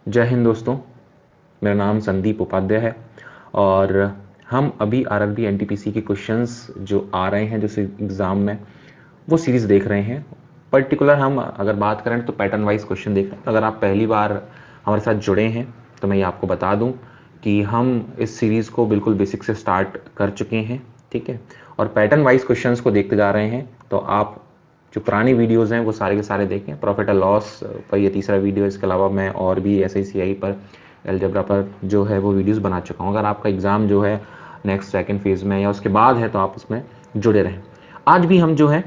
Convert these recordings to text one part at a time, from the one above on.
जय हिंद दोस्तों, मेरा नाम संदीप उपाध्याय है और हम अभी आरआरबी एनटीपीसी के क्वेश्चंस जो आ रहे हैं जो एग्ज़ाम में वो सीरीज़ देख रहे हैं। पर्टिकुलर हम अगर बात करें तो पैटर्न वाइज क्वेश्चन देख रहे हैं। तो अगर आप पहली बार हमारे साथ जुड़े हैं तो मैं ये आपको बता दूं कि हम इस सीरीज़ को बिल्कुल बेसिक से स्टार्ट कर चुके हैं, ठीक है। और पैटर्न वाइज क्वेश्चंस को देखते जा रहे हैं। तो आप जो पुरानी वीडियोज़ हैं वो सारे के सारे देखें। प्रॉफिट एंड लॉस पर ये तीसरा वीडियो, इसके अलावा मैं और भी SICI पर, अलजेब्रा पर जो है वो वीडियोज़ बना चुका हूँ। अगर आपका एग्ज़ाम जो है नेक्स्ट सेकंड फेज़ में या उसके बाद है तो आप उसमें जुड़े रहें। आज भी हम जो है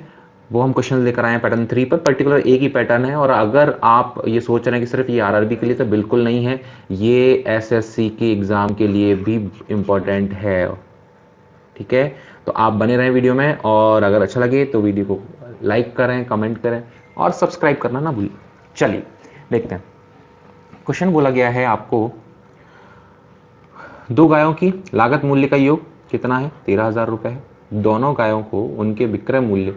वो हम क्वेश्चन लेकर आए हैं पैटर्न 3 पर। पर्टिकुलर एक ही पैटर्न है और अगर आप ये सोच रहे हैं कि सिर्फ ये आरआरबी के लिए, तो बिल्कुल नहीं है, ये SSC के एग्ज़ाम के लिए भी इम्पोर्टेंट है, ठीक है। तो आप बने रहें वीडियो में और अगर अच्छा लगे तो वीडियो को लाइक करें, कमेंट करें और सब्सक्राइब करना ना भूलिए। चलिए देखते हैं। क्वेश्चन बोला गया है आपको, दो गायों की लागत मूल्य का योग कितना है? 13,000 रुपये है। दोनों गायों को उनके विक्रय मूल्य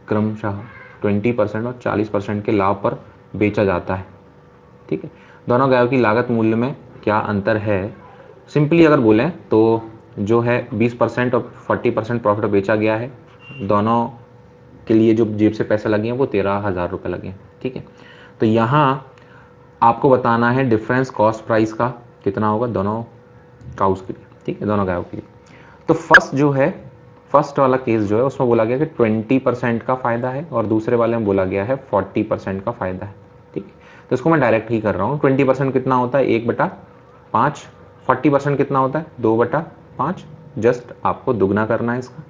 क्रमशः 20% और 40% के लाभ पर बेचा जाता है, ठीक है। दोनों गायों की लागत मूल्य में क्या अंतर है? सिंपली अगर बोलें तो जो है 20% और 40% प्रॉफिट बेचा गया है। दोनों के लिए जो जेब से पैसे लगे हैं वो 13,000 रुपये लगे हैं, ठीक है। तो यहाँ आपको बताना है डिफरेंस कॉस्ट प्राइस का कितना होगा दोनों काउस के लिए, ठीक है, दोनों गायों के लिए। तो फर्स्ट वाला केस जो है उसमें बोला गया कि 20% का फायदा है और दूसरे वाले में बोला गया है 40% का फायदा है, ठीक है। तो इसको मैं डायरेक्ट ही कर रहा हूँ। 20% कितना होता है? 1/5। 40% कितना होता है? 2/5। जस्ट आपको दुगना करना है इसका।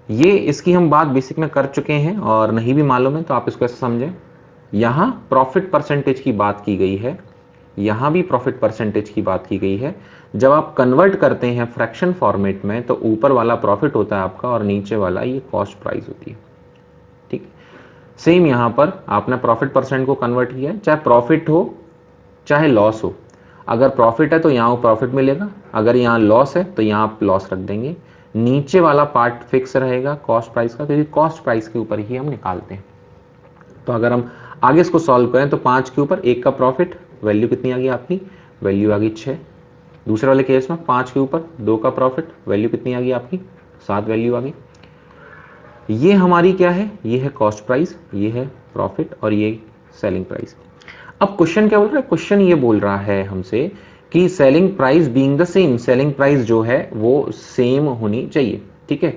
ये इसकी हम बात बेसिक में कर चुके हैं और नहीं भी मालूम है तो आप इसको ऐसे समझें, यहाँ प्रॉफिट परसेंटेज की बात की गई है, यहाँ भी प्रॉफिट परसेंटेज की बात की गई है। जब आप कन्वर्ट करते हैं फ्रैक्शन फॉर्मेट में तो ऊपर वाला प्रॉफिट होता है आपका और नीचे वाला ये कॉस्ट प्राइस होती है, ठीक। सेम यहाँ पर आपने प्रॉफिट परसेंट को कन्वर्ट किया है, चाहे प्रॉफिट हो चाहे लॉस हो। अगर प्रॉफिट है तो यहाँ प्रॉफिट मिलेगा, अगर यहाँ लॉस है तो यहाँ आप लॉस रख देंगे। नीचे वाला पार्ट फिक्स रहेगा कॉस्ट प्राइस का, क्योंकि कॉस्ट प्राइस के ऊपर ही हम निकालते हैं। तो अगर हम आगे इसको सॉल्व करें तो 5 के ऊपर 1 का प्रॉफिट, वैल्यू कितनी आ गई आपकी? वैल्यू आ गई 6। दूसरे वाले केस में 5 के ऊपर 2 का प्रॉफिट, वैल्यू कितनी आ गई आपकी? 7 वैल्यू आ गई। ये हमारी क्या है? ये है कॉस्ट प्राइस, ये है प्रॉफिट और ये सेलिंग प्राइस। अब क्वेश्चन क्या बोल रहा है? क्वेश्चन ये बोल रहा है हमसे कि selling price being the same, selling price जो है वो सेम होनी चाहिए, ठीक है।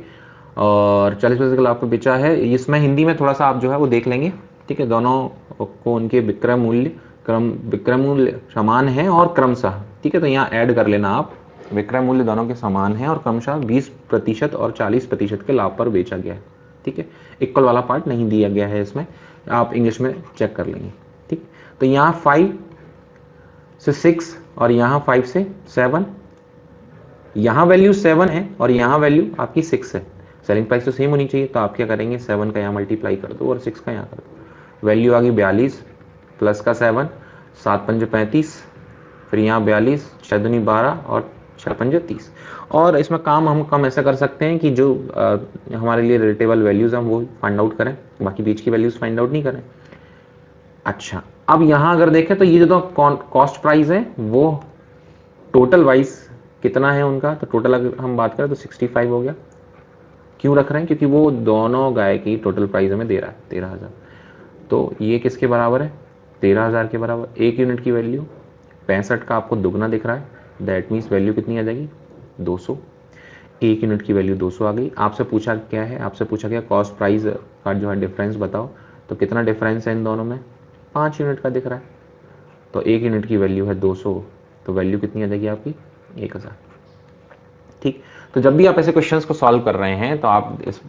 और 40% का लाभ पर बेचा है, इसमें हिंदी में थोड़ा सा आप जो है वो देख लेंगे, ठीक है। दोनों को उनके विक्रय मूल्य समान है और क्रमशः, ठीक है। तो यहाँ ऐड कर लेना आप, विक्रय मूल्य दोनों के समान है और क्रमशः 20% और 40% के लाभ पर बेचा गया है, ठीक है। इक्वल वाला पार्ट नहीं दिया गया है इसमें, आप इंग्लिश में चेक कर लेंगे, ठीक। तो यहाँ 5 से 6 और यहाँ 5 से 7, यहाँ वैल्यू 7 है और यहाँ वैल्यू आपकी 6 है। सेलिंग प्राइस तो सेम होनी चाहिए, तो आप क्या करेंगे? 7 का यहाँ मल्टीप्लाई कर दो और 6 का यहाँ कर दो। वैल्यू आ गई 42 प्लस का 7, 7 पंजे 35, फिर यहाँ 42, 6 दूनी 12 और 6 पंजे 30। और इसमें काम हम कम ऐसा कर सकते हैं कि जो हमारे लिए रिलेटेबल वैल्यूज़ हैं वो फाइंड आउट करें, बाकी बीच की वैल्यूज़ फाइंड आउट नहीं करें। अच्छा, अब यहाँ अगर देखें तो ये जो कॉस्ट प्राइस है वो टोटल वाइज कितना है उनका, तो टोटल अगर हम बात करें तो 65 हो गया। क्यों रख रहे हैं? क्योंकि वो दोनों गाय की टोटल प्राइस हमें दे रहा है 13,000। तो ये किसके बराबर है? 13,000 के बराबर। एक यूनिट की वैल्यू 65 का आपको दुगना दिख रहा है, दैट मीन्स वैल्यू कितनी आ जाएगी? 200। एक यूनिट की वैल्यू 200 आ गई। आपसे पूछा क्या है? आपसे पूछा गया कॉस्ट प्राइस का जो है डिफरेंस बताओ। तो कितना डिफरेंस है इन दोनों में? 5 यूनिट का दिख रहा है। तो एक यूनिट की वैल्यू है 200, तो वैल्यू कितनी आ जाएगी आपकी? 1,000, ठीक। तो जब भी आप ऐसे क्वेश्चंस को सॉल्व कर रहे हैं तो आप इस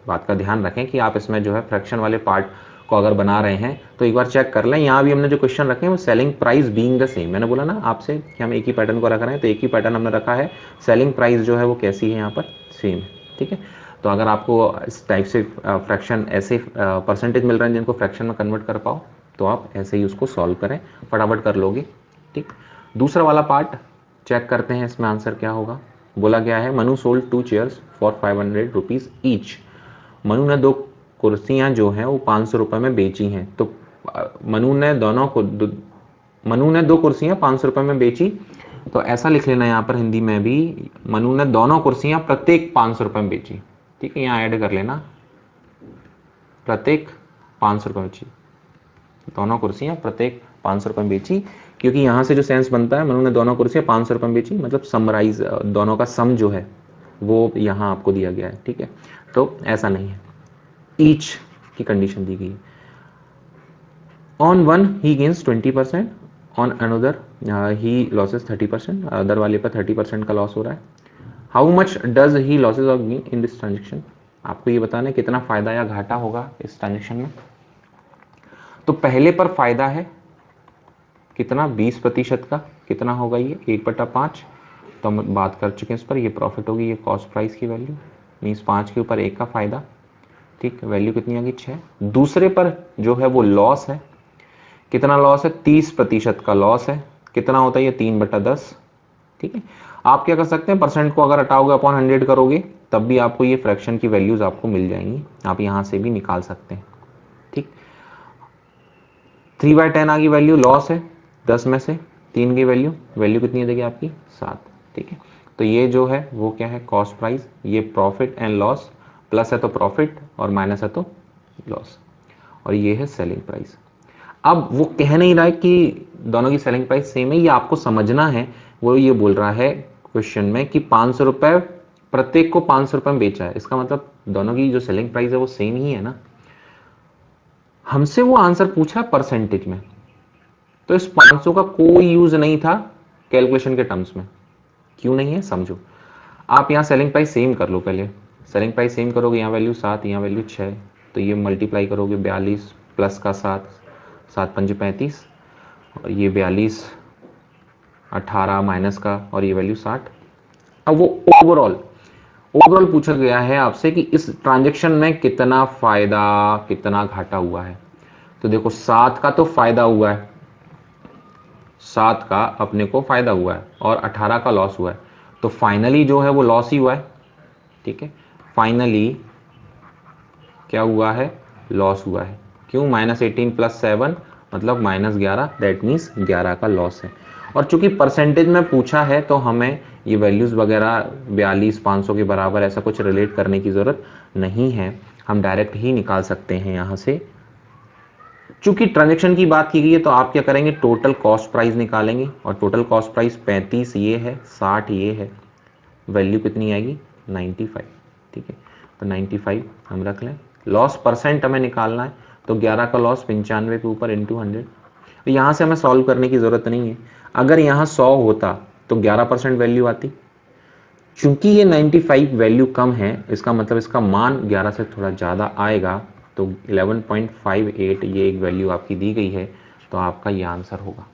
बात का ध्यान रखें कि आप इसमें जो है फ्रैक्शन वाले पार्ट को अगर बना रहे हैं तो एक बार चेक कर लें। यहाँ भी हमने जो क्वेश्चन रखे हैं वो selling price being the same, मैंने बोला ना आपसे कि हम एक ही पैटर्न को रख रहे हैं, तो एक ही पैटर्न हमने रखा है। सेलिंग प्राइस जो है वो कैसी है? यहाँ पर सेम है, ठीक है। तो अगर आपको इस टाइप से फ्रैक्शन ऐसे परसेंटेज मिल रहे हैं जिनको फ्रैक्शन में कन्वर्ट कर पाओ तो आप ऐसे ही उसको सॉल्व करें, फटाफट कर लोगे, ठीक। दूसरा वाला पार्ट चेक करते हैं, इसमें आंसर क्या होगा। बोला गया है Manu sold 2 chairs for 500 rupees each. Manu ने 2 कुर्सियां जो हैं वो 500 रुपये में बेची हैं। तो मनु ने दोनों को मनु ने 2 कुर्सियां 500 रुपए में बेची, तो ऐसा लिख लेना यहाँ पर हिंदी में भी, मनु ने दोनों कुर्सियां प्रत्येक 500 रुपए में बेची। ठीक है, यहाँ ऐड कर लेना, प्रत्येक 500 रुपए में बेची, दोनों कुर्सियां प्रत्येक 500 रुपए में बेची, क्योंकि यहां से जो सेंस बनता है, मनु ने दोनों कुर्सियां 500 रुपए में बेची, मतलब समराइज दोनों का सम जो है वो यहां आपको दिया गया है। ठीक है, तो ऐसा नहीं है, ईच की कंडीशन दी गई है। On one he gains 20%, on another he losses 30%, other वाले पर 30% का लॉस हो रहा है। How much does he losses और गेन इन दिस ट्रांजेक्शन, आपको ये बताना है कितना फायदा या घाटा होगा इस ट्रांजेक्शन में। तो पहले पर फायदा है कितना, 20% का, कितना होगा ये 1/5, तो हम बात कर चुके हैं इस पर, ये प्रॉफिट होगी, ये कॉस्ट प्राइस की वैल्यू मीन्स 5 के ऊपर 1 का फायदा। ठीक, वैल्यू कितनी आ गई 6। दूसरे पर जो है वो लॉस है, कितना लॉस है, 30% का लॉस है, कितना होता है ये 3/10। ठीक है, आप क्या कर सकते हैं, परसेंट को अगर हटाओगे अपॉन 100 करोगे तब भी आपको ये फ्रैक्शन की वैल्यूज आपको मिल जाएंगी, आप यहां से भी निकाल सकते हैं। ठीक, 3/10 आ गई वैल्यू, लॉस है 10 में से 3 की वैल्यू, वैल्यू कितनी देगी आपकी 7। ठीक है, तो ये जो है वो क्या है, कॉस्ट प्राइस, ये प्रॉफिट एंड लॉस, प्लस है तो प्रॉफिट और माइनस है तो लॉस, और ये है सेलिंग प्राइस। अब वो कह नहीं रहा है कि दोनों की सेलिंग प्राइस सेम है, ये आपको समझना है। वो ये बोल रहा है क्वेश्चन में कि 500 रुपए, प्रत्येक को 500 रुपए में बेचा है, इसका मतलब दोनों की जो सेलिंग प्राइस है वो सेम ही है ना। हमसे वो आंसर पूछा परसेंटेज में, तो इस 500 का कोई यूज नहीं था कैलकुलेशन के टर्म्स में। क्यों नहीं है समझो, आप यहां सेलिंग प्राइस सेम कर लो, पहले सेलिंग प्राइस सेम करोगे, यहाँ वैल्यू 7, यहाँ वैल्यू 6, तो ये मल्टीप्लाई करोगे 42 प्लस का 7, 7 पंजे 35, और ये 42 18 माइनस का, और ये वैल्यू 60। अब वो ओवरऑल पूछा गया है आपसे कि इस ट्रांजेक्शन में कितना फायदा कितना घाटा हुआ है। तो देखो 7 का तो फायदा हुआ है, 7 का अपने को फायदा हुआ है, और 18 का लॉस हुआ है, तो फाइनली जो है वो लॉस ही हुआ है। ठीक है, फाइनली क्या हुआ है, लॉस हुआ है। क्यों, -18 + 7 मतलब -11, दैट मीन्स 11 का लॉस है। और चूंकि परसेंटेज में पूछा है तो हमें ये वैल्यूज वगैरह 42 500 के बराबर ऐसा कुछ रिलेट करने की जरूरत नहीं है, हम डायरेक्ट ही निकाल सकते हैं यहां से। चूंकि ट्रांजेक्शन की बात की गई है तो आप क्या करेंगे, टोटल कॉस्ट प्राइस निकालेंगे, और टोटल कॉस्ट प्राइस 35 ये है, 60 ये है, वैल्यू कितनी आएगी 95। ठीक है, तो 95 हम रख लें। लॉस परसेंट हमें निकालना है, तो 11 का लॉस 95 के ऊपर इंटू 100। तो यहाँ से हमें सॉल्व करने की ज़रूरत नहीं है, अगर यहाँ 100 होता तो 11% वैल्यू आती। चूंकि ये 95 वैल्यू कम है, इसका मतलब इसका मान 11 से थोड़ा ज़्यादा आएगा, तो 11.58 ये एक वैल्यू आपकी दी गई है, तो आपका ये आंसर होगा।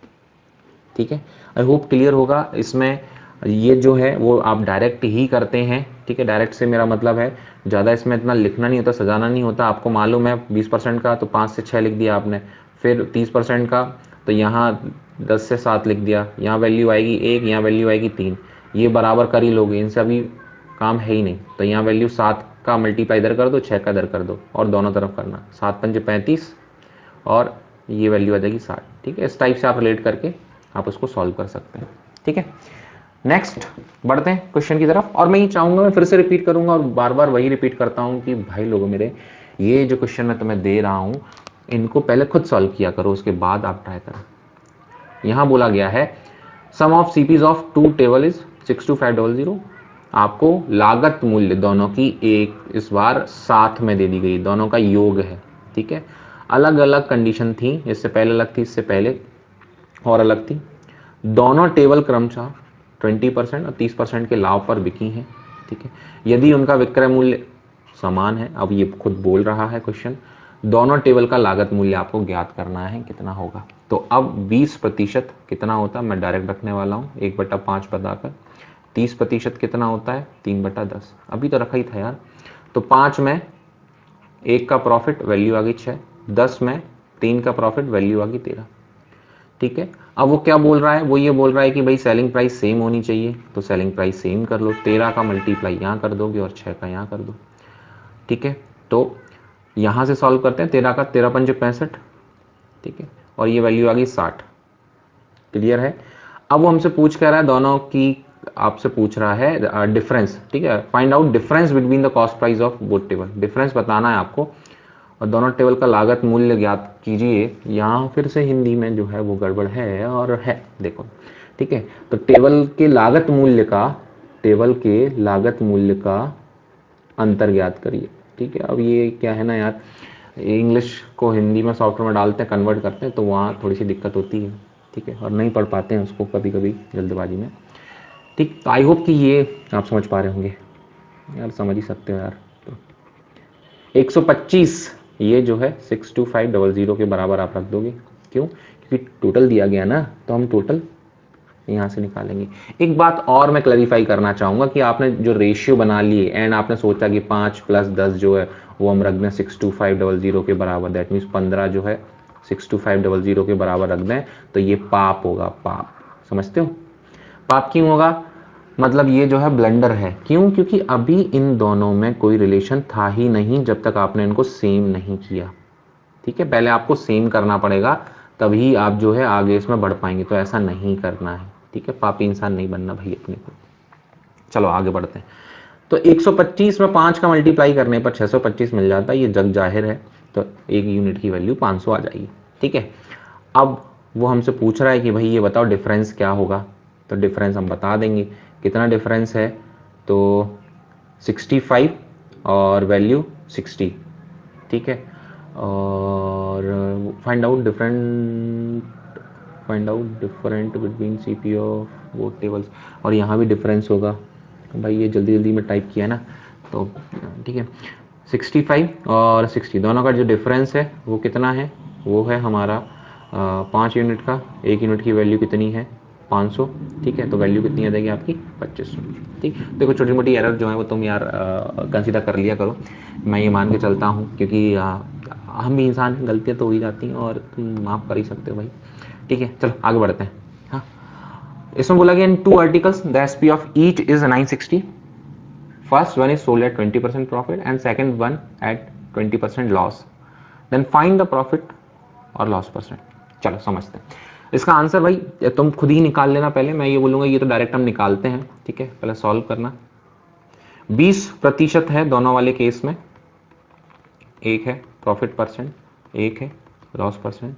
ठीक है, आई होप क्लियर होगा। इसमें ये जो है वो आप डायरेक्ट ही करते हैं। ठीक है, डायरेक्ट से मेरा मतलब है ज़्यादा इसमें इतना लिखना नहीं होता, सजाना नहीं होता। आपको मालूम है 20% का तो 5 से 6 लिख दिया आपने, फिर 30% का तो यहाँ 10 से 7 लिख दिया, यहाँ वैल्यू आएगी 1, यहाँ वैल्यू आएगी 3, ये बराबर कर ही लोगे, इनसे अभी काम है ही नहीं। तो यहाँ वैल्यू 7 का मल्टीप्लाई इधर कर दो, 6 का इधर कर दो, और दोनों तरफ करना, 7 पंजे 35 और ये वैल्यू आ जाएगी 60। ठीक है, इस टाइप से आप रिलेट करके आप उसको सॉल्व कर सकते हैं। ठीक है, नेक्स्ट बढ़ते हैं क्वेश्चन की तरफ। और मैं ये चाहूंगा, मैं फिर से रिपीट करूंगा और बार बार वही रिपीट करता हूं कि भाई लोगों मेरे, ये जो क्वेश्चन मैं तुम्हें दे रहा हूं इनको पहले खुद सॉल्व किया करो, उसके बाद आप ट्राई करो। यहां बोला गया है sum of CPs of two table is 62500। आपको लागत मूल्य दोनों की एक इस बार साथ में दे दी गई, दोनों का योग है। ठीक है, अलग अलग कंडीशन थी, इससे पहले अलग थी, इससे पहले और अलग थी। दोनों टेबल क्रमशः 20% और 30% के लाभ पर बिकी हैं। ठीक है, यदि उनका विक्रय मूल्य समान है, अब ये खुद बोल रहा है क्वेश्चन, दोनों टेबल का लागत मूल्य आपको ज्ञात करना है कितना होगा। तो अब 20% कितना होता है, मैं डायरेक्ट रखने वाला हूँ 1/5 बताकर। 30% कितना होता है 3/10, अभी तो रखा ही था यार। तो 5 में 1 का प्रॉफिट वैल्यू आ गई 6, 10 में 3 का प्रॉफिट वैल्यू आ गई 13। ठीक है, अब वो क्या बोल रहा है, वो ये बोल रहा है कि भाई सेलिंग प्राइस सेम होनी चाहिए, तो सेलिंग प्राइस सेम कर लो, 13 का मल्टीप्लाई यहाँ कर दोगे और 6 का यहाँ कर दो। ठीक है, तो यहाँ से सॉल्व करते हैं, 13 का 13 पंजे 65। ठीक है, और ये वैल्यू आ गई 60, क्लियर है। अब वो हमसे पूछ कह रहा है दोनों की, आपसे पूछ रहा है डिफरेंस, ठीक है, find out difference between the cost price of both table, difference बताना है आपको और दोनों टेबल का लागत मूल्य ज्ञात कीजिए। यहाँ फिर से हिंदी में जो है वो गड़बड़ है और है, देखो ठीक है। तो टेबल के लागत मूल्य का, टेबल के लागत मूल्य का अंतर ज्ञात करिए, ठीक है। अब ये क्या है ना यार, इंग्लिश को हिंदी में सॉफ्टवेयर में डालते हैं, कन्वर्ट करते हैं, तो वहाँ थोड़ी सी दिक्कत होती है, ठीक है, और नहीं पढ़ पाते हैं उसको कभी कभी जल्दबाजी में, ठीक। तो आई होप कि ये आप समझ पा रहे होंगे यार, समझ ही सकते हो यार। तो 125 ये जो है 62500 के बराबर आप रख दोगे, क्यों, क्योंकि टोटल दिया गया ना, तो हम टोटल यहाँ से निकालेंगे। एक बात और मैं क्लैरिफाई करना चाहूँगा कि आपने जो रेशियो बना लिए एंड आपने सोचा कि 5 + 10 जो है वो हम रख दें 62500 के बराबर, दैट मीन्स 15 जो है 62500 के बराबर रख दें, तो ये पाप होगा, पाप, समझते हो। पाप क्यों होगा, मतलब ये जो है ब्लंडर है, क्यों, क्योंकि अभी इन दोनों में कोई रिलेशन था ही नहीं जब तक आपने इनको सेम नहीं किया, ठीक है। पहले आपको सेम करना पड़ेगा, तभी आप जो है आगे इसमें बढ़ पाएंगे, तो ऐसा नहीं करना है, ठीक है। पापी इंसान नहीं बनना भाई अपने को। चलो आगे बढ़ते हैं। तो 125 में 5 का मल्टीप्लाई करने पर 625 मिल जाता है, ये जग जाहिर है। तो एक यूनिट की वैल्यू 500 आ जाएगी, ठीक है। अब वो हमसे पूछ रहा है कि भाई ये बताओ डिफरेंस क्या होगा, तो डिफरेंस हम बता देंगे। कितना डिफरेंस है, तो 65 और वैल्यू 60, ठीक है। और find out different between CPU of both tables, और यहाँ भी डिफरेंस होगा भाई, ये जल्दी जल्दी में टाइप किया ना, तो ठीक है। 65 और 60 दोनों का जो डिफरेंस है वो कितना है, वो है हमारा 5 यूनिट का। 1 यूनिट की वैल्यू कितनी है, 500, ठीक है। तो वैल्यू कितनी आ जाएगी आपकी, 2500, ठीक। देखो छोटी मोटी एरर जो है वो तुम यार कंसीडर कर लिया करो, मैं ये मान के चलता हूँ, क्योंकि हम भी इंसान, गलतियाँ तो हो ही जाती हैं और तुम माफ़ कर ही सकते हो भाई, ठीक है। चलो आगे बढ़ते हैं। हाँ, इसमें बोला गया in 2 articles the SP of each is 960, first one is sold at 20% profit and second one at 20% loss, then find the profit और लॉस परसेंट। चलो समझते हैं इसका आंसर। भाई तुम खुद ही निकाल लेना, पहले मैं ये बोलूंगा ये तो डायरेक्ट हम निकालते हैं, ठीक है। पहले सॉल्व करना। 20% है दोनों वाले केस में, एक है प्रॉफिट परसेंट, एक है लॉस परसेंट।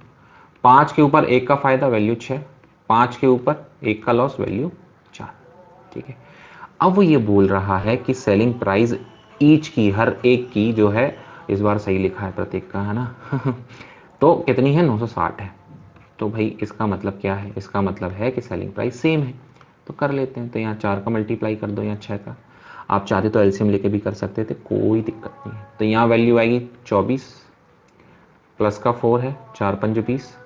5 के ऊपर 1 का फायदा वैल्यू 6, 5 के ऊपर 1 का लॉस वैल्यू 4, ठीक है। अब वो ये बोल रहा है कि सेलिंग प्राइस ईच की, हर एक की जो है, इस बार सही लिखा है प्रत्येक का, है ना तो कितनी है, 960 है। तो भाई इसका मतलब क्या है, इसका मतलब है कि सेलिंग प्राइस सेम है, तो कर लेते हैं। तो यहाँ 4 का मल्टीप्लाई कर दो, यहाँ 6 का, आप चाहते तो एलसीएम लेके भी कर सकते थे, कोई दिक्कत नहीं है। तो यहाँ वैल्यू आएगी 24 प्लस का 4 है, 4 पंज 20,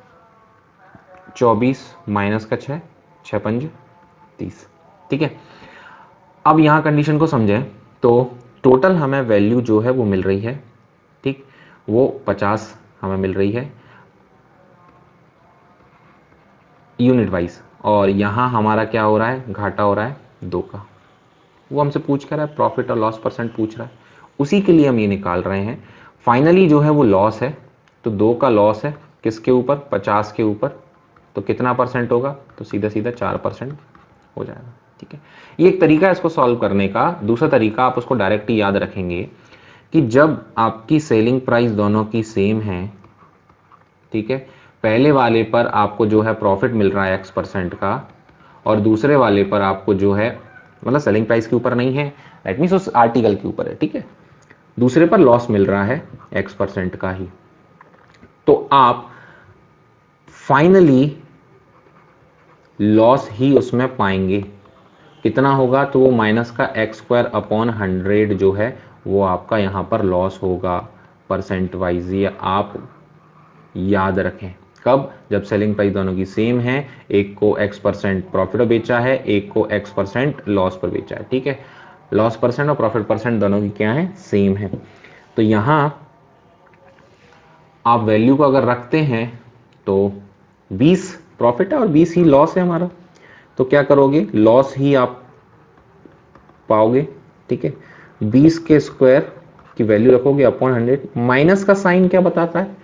24 माइनस का 6, 6 पंज 30, ठीक है। अब यहाँ कंडीशन को समझें, तो टोटल हमें वैल्यू जो है वो मिल रही है, ठीक, वो 50 हमें मिल रही है यूनिट वाइज, और यहाँ हमारा क्या हो रहा है, घाटा हो रहा है 2 का। वो हमसे पूछ कर रहा है प्रॉफिट और लॉस परसेंट पूछ रहा है, उसी के लिए हम ये निकाल रहे हैं। फाइनली जो है वो लॉस है, तो 2 का लॉस है किसके ऊपर, 50 के ऊपर, तो कितना परसेंट होगा, तो सीधा सीधा 4% हो जाएगा, ठीक है। ये एक तरीका है इसको सॉल्व करने का। दूसरा तरीका आप उसको डायरेक्ट ही याद रखेंगे कि जब आपकी सेलिंग प्राइस दोनों की सेम है, ठीक है, पहले वाले पर आपको जो है प्रॉफिट मिल रहा है X% का, और दूसरे वाले पर आपको जो है, मतलब सेलिंग प्राइस के ऊपर नहीं है, दैट मीन्स उस आर्टिकल के ऊपर है, ठीक है, दूसरे पर लॉस मिल रहा है X% का ही, तो आप फाइनली लॉस ही उसमें पाएंगे। कितना होगा, तो वो माइनस का x²/100 जो है वो आपका यहां पर लॉस होगा परसेंट वाइज। ये आप याद रखें, कब, जब सेलिंग प्राइस दोनों की सेम है, एक को X% प्रॉफिट पर बेचा है, एक को X% लॉस पर बेचा है, ठीक है। लॉस परसेंट और प्रॉफिट परसेंट दोनों की क्या है, सेम है। तो यहां आप वैल्यू को अगर रखते हैं तो 20 प्रॉफिट है और 20 ही लॉस है हमारा, तो क्या करोगे, लॉस ही आप पाओगे, ठीक है। 20 के स्क्वायर की वैल्यू रखोगे अपॉन 100। माइनस का साइन क्या बताता है,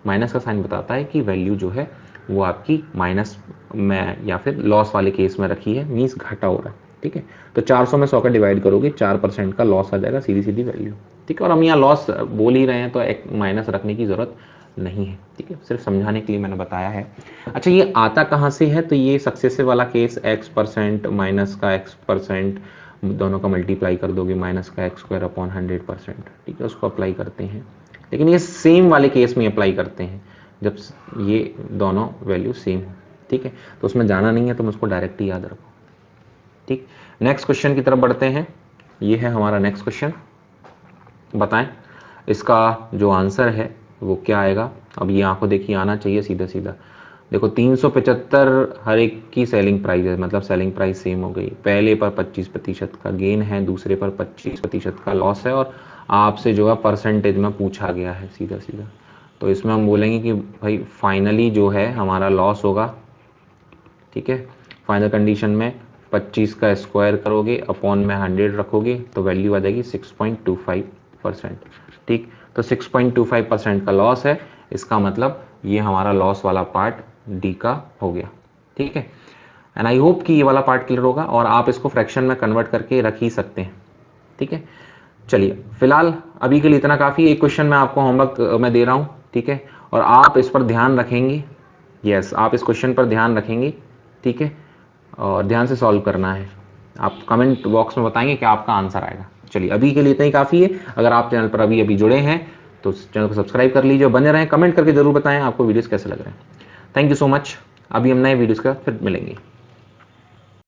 माइनस का साइन बताता है कि वैल्यू जो है वो आपकी माइनस में या फिर लॉस वाले केस में रखी है, मीन्स घाटा हो रहा है। ठीक है, तो 400 में 100 का डिवाइड करोगे 4% का लॉस आ जाएगा, सीधी सीधी वैल्यू। ठीक है, और हम यहाँ लॉस बोल ही रहे हैं तो एक माइनस रखने की ज़रूरत नहीं है। ठीक है, सिर्फ समझाने के लिए मैंने बताया है। अच्छा, ये आता कहाँ से है? तो ये सक्सेसिव वाला केस x% माइनस का x% दोनों का मल्टीप्लाई कर दोगे, माइनस का x² अपॉन 100%। ठीक है, उसको अप्लाई करते हैं, लेकिन ये सेम वाले केस में अप्लाई करते हैं जब ये दोनों वैल्यू सेम हो। ठीक है, तो उसमें जाना नहीं है, तुम उसको डायरेक्ट ही याद रखो। ठीक, नेक्स्ट क्वेश्चन की तरफ बढ़ते हैं। ये है हमारा नेक्स्ट क्वेश्चन, बताएं इसका जो आंसर है वो क्या आएगा। अब ये आंखों देखिए आना चाहिए सीधा सीधा। देखो 375 हर एक की सेलिंग प्राइस है, मतलब सेलिंग प्राइस सेम हो गई। पहले पर 25% का गेन है, दूसरे पर 25% का लॉस है, और आपसे जो है परसेंटेज में पूछा गया है सीधा सीधा। तो इसमें हम बोलेंगे कि भाई फाइनली जो है हमारा लॉस होगा। ठीक है, फाइनल कंडीशन में 25 का स्क्वायर करोगे, अपॉन में 100 रखोगे, तो वैल्यू आ जाएगी 6.25%। ठीक, तो 6.25% का लॉस है, इसका मतलब ये हमारा लॉस वाला पार्ट डी का हो गया। ठीक है, एंड आई होप कि ये वाला पार्ट क्लियर होगा, और आप इसको फ्रैक्शन में कन्वर्ट करके रख ही सकते हैं। ठीक है, चलिए फिलहाल अभी के लिए इतना काफ़ी। एक क्वेश्चन मैं आपको होमवर्क में दे रहा हूँ, ठीक है, और आप इस पर ध्यान रखेंगे। यस, आप इस क्वेश्चन पर ध्यान रखेंगे। ठीक है, और ध्यान से सॉल्व करना है। आप कमेंट बॉक्स में बताएंगे क्या आपका आंसर आएगा। चलिए अभी के लिए इतना ही काफ़ी है। अगर आप चैनल पर अभी जुड़े हैं तो चैनल को सब्सक्राइब कर लीजिए, बने रहें। कमेंट करके जरूर बताएं आपको वीडियोस कैसे लग रहे हैं। Thank you so much. अभी हम नए वीडियोस का फिर मिलेंगे।